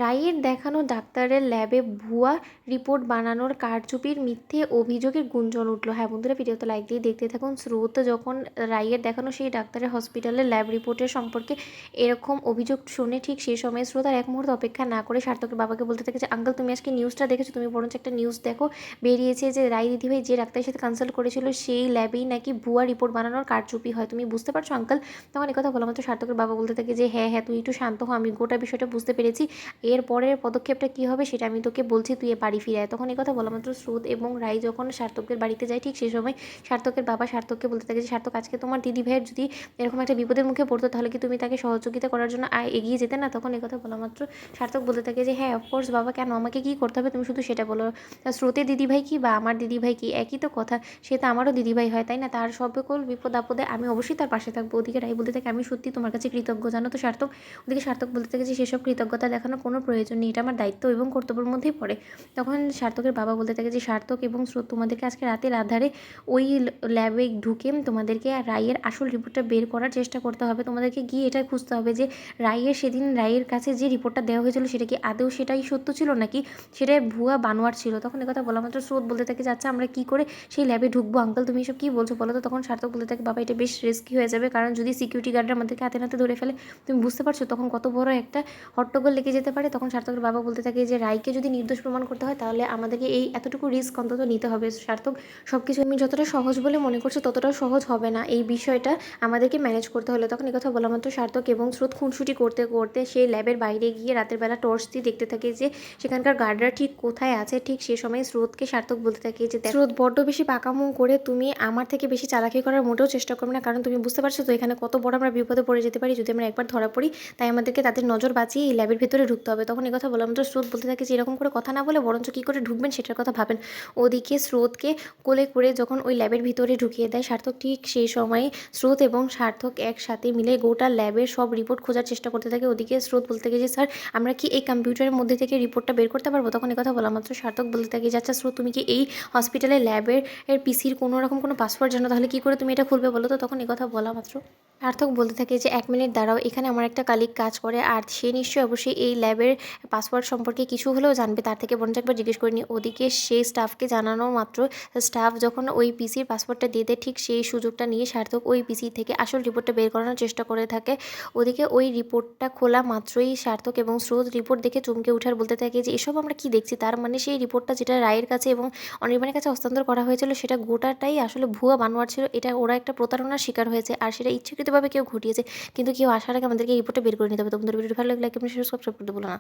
রায়ের দেখানো ডাক্তারের ল্যাবে ভুয়া রিপোর্ট বানানোর কারচুপির মিথ্যে অভিযোগের গুঞ্জন উঠল। হ্যাঁ বন্ধুরা, ভিডিওতে লাইক দিয়ে দেখতে থাকুন। স্রোত যখন রায়ের দেখানো সেই ডাক্তারের হসপিটালের ল্যাব রিপোর্টের সম্পর্কে এরকম অভিযোগ শুনে ঠিক সেই সময় স্রোত আর এক মুহূর্ত অপেক্ষা না করে সার্থকের বাবাকে বলতে থাকে যে আঙ্কেল, তুমি আজকে নিউজটা দেখেছো? তুমি বরঞ্চ একটা নিউজ দেখো, বেরিয়েছে যে রায় দিদিভাই যে ডাক্তারের সাথে কনসাল্ট করেছিল সেই ল্যাবেই নাকি ভুয়া রিপোর্ট বানানোর কারচুপি হয়। তুমি বুঝতে পারছো আঙ্কেল? তখন কথা বলা মাত্র সার্থকের বাবা বলতে থাকে যে হ্যাঁ হ্যাঁ, তুই একটু শান্ত হ, আমি গোটা বিষয়টা বুঝতে পেরেছি। এর পরের পদক্ষেপটা কী হবে সেটা আমি তোকে বলছি, তুই বাড়ি ফিরে আয়। তখন কথা বলা মাত্র স্রোত এবং রাই যখন সার্থকের বাড়িতে যায় ঠিক সেই সময় সার্থকের বাবা সার্থককে বলতে থাকে যে সার্থক, আজকে তোমার দিদি ভাইয়ের যদি এরকম একটা বিপদের মুখে পড়তো তাহলে কি তুমি তাকে সহযোগিতা করার জন্য এগিয়ে যেতে না? তখন কথা বলা মাত্র সার্থক বলতে থাকে যে হ্যাঁ অফকোর্স বাবা, কেন, আমাকে কী করতে হবে তুমি শুধু সেটা বলো। স্রোতের দিদিভাই কি বা আমার দিদিভাই কি, একই তো কথা। সে তো আমারও দিদিভাই হয়, তাই না? তার সকল বিপদ আপদে আমি অবশ্যই তার পাশে থাকবো। ওদিকে রাই বলতে থাকে আমি সত্যি তোমার কাছে কৃতজ্ঞ, জানো তো সার্থক। ওদিকে সার্থক বলতে থাকে যে সেসব কৃতজ্ঞতা দেখানোর কোনো প্রয়োজন নেই, এটা আমার দায়িত্ব এবং কর্তব্যের মধ্যেই পড়ে। তখন সার্থকের বাবা বলতে থাকে যে সার্থক এবং স্রোত, তোমাদেরকে আজকে রাতের আধারে ওই ল্যাবে ঢুকে তোমাদেরকে রায়ের আসল রিপোর্টটা বের করার চেষ্টা করতে হবে। তোমাদেরকে গিয়ে এটা খুঁজতে হবে যে রায়ের কাছে যে রিপোর্টটা দেওয়া হয়েছিল সেটা কি আদৌ সেটাই সত্য ছিল নাকি সেটাই ভুয়া বানোয়ার ছিল। তখন কথা বলা মাত্র স্রোত বলতে থাকে যে আচ্ছা, আমরা কী করে সেই ল্যাবে ঢুকবো আঙ্কেল, তুমি এসব কী বলছো বলো তো? তখন সার্থক বলতে থাকে বাবা, এটা বেশ রিস্কি হয়ে যাবে, কারণ যদি সিকিউরিটি গার্ডরা আমাদেরকে হাতে নাতে ধরে ফেলে, তুমি বুঝতে পারছো তখন কত বড় একটা হট্টগোল লেগে যেতে পারে। তখন সার্থকের বাবা বলতে থাকে যে রায়কে যদি নির্দোষ প্রমাণ করতে হয় তাহলে আমাদেরকে এই এতটুকু রিস্ক অন্তত নিতে হবে। সার্থক, সব কিছু আমি যতটা সহজ বলে মনে করছো ততটাও সহজ হবে না, এই বিষয়টা আমাদেরকে ম্যানেজ করতে হলে। তখন কথা বলা মাত্র সার্থক এবং স্রোত খুনসুটি করতে করতে সেই ল্যাবের বাইরে গিয়ে রাতের বেলা টর্চ দিয়ে দেখতে থাকে যে সেখানকার গার্ডরা ঠিক কোথায় আছে। ঠিক সে সময় স্রোতকে সার্থক বলতে থাকে যে স্রোত, বড্ড বেশি পাকামো করে তুমি আমার থেকে বেশি চালাকি করার মোটেও চেষ্টা করবে না, কারণ তুমি বুঝতে পারছো তো এখানে কত বড় আমরা বিপদে পড়ে যেতে পারি যদি আমরা একবার ধরা পড়ি। তাই আমাদেরকে তাদের নজর বাঁচিয়ে এই ল্যাবের ভেতরে ঢুকতে হবে। তখন কথা বলা মাত্র স্রোত বলতে থাকে যে এরকম করে কথা না বলে বরঞ্চ কী করে ঢুকবেন সেটার কথা ভাবেন। ওদিকে স্রোতকে কোলে করে যখন ওই ল্যাবের ভিতরে ঢুকিয়ে দেয় সার্থক, ঠিক সেই সময়ে স্রোত এবং সার্থক একসাথে মিলে গোটা ল্যাবের সব রিপোর্ট খোঁজার চেষ্টা করতে থাকে। ওদিকে স্রোত বলতে থাকে যে স্যার, আমরা কি এই কম্পিউটারের মধ্যে থেকে রিপোর্টটা বের করতে পারবো? তখন কথা বলা মাত্র সার্থক বলতে থাকে যে আচ্ছা স্রোত, তুমি কি এই হসপিটালের ল্যাবের পিসির কোনো রকম কোনো পাসওয়ার্ড জানো? তাহলে কী করে তুমি এটা খুলবে বলো তো? তখন কথা বলা মাত্র সার্থক বলতে থাকে যে 1 মিনিট দাঁড়াও, এখানে আমার একটা কালিগ কাজ করে আর সে নিশ্চয়ই অবশ্যই এই ল্যাবের পাসওয়ার্ড সম্পর্কে কিছু হলেও জানবে, তার থেকে বরঞ্চ একবার জিজ্ঞেস করে নিই। ওদিকে সেই স্টাফকে জানানো মাত্র স্টাফ যখন ওই পিসির পাসওয়ার্ডটা দিয়ে দেয়, ঠিক সেই সুযোগটা নিয়ে সার্থক ওই পিসি থেকে আসল রিপোর্টটা বের করানোর চেষ্টা করে থাকে। ওদিকে ওই রিপোর্টটা খোলা মাত্রই সার্থক এবং স্রোত রিপোর্ট দেখে চমকে ওঠার বলতে থাকে যে এসব আমরা কি দেখছি? তার মানে সেই রিপোর্টটা যেটা রায়ের কাছে এবং অনির্বাণের কাছে হস্তান্তর করা হয়েছিল সেটা গোটাটাই আসলে ভুয়া বানোয়ার ছিল। এটা ওরা একটা প্রতারণার শিকার হয়েছে আর সেটা ইচ্ছাকৃতভাবে কেউ ঘটিয়েছে, কিন্তু কেউ আসার আগে আমাদেরকে এই রিপোর্টটা বের করে নিতে হবে। তো বন্ধুরা, ভিডিওটি ভালো লাগলে লাইক এবং সাবস্ক্রাইব করতে ভুলো না।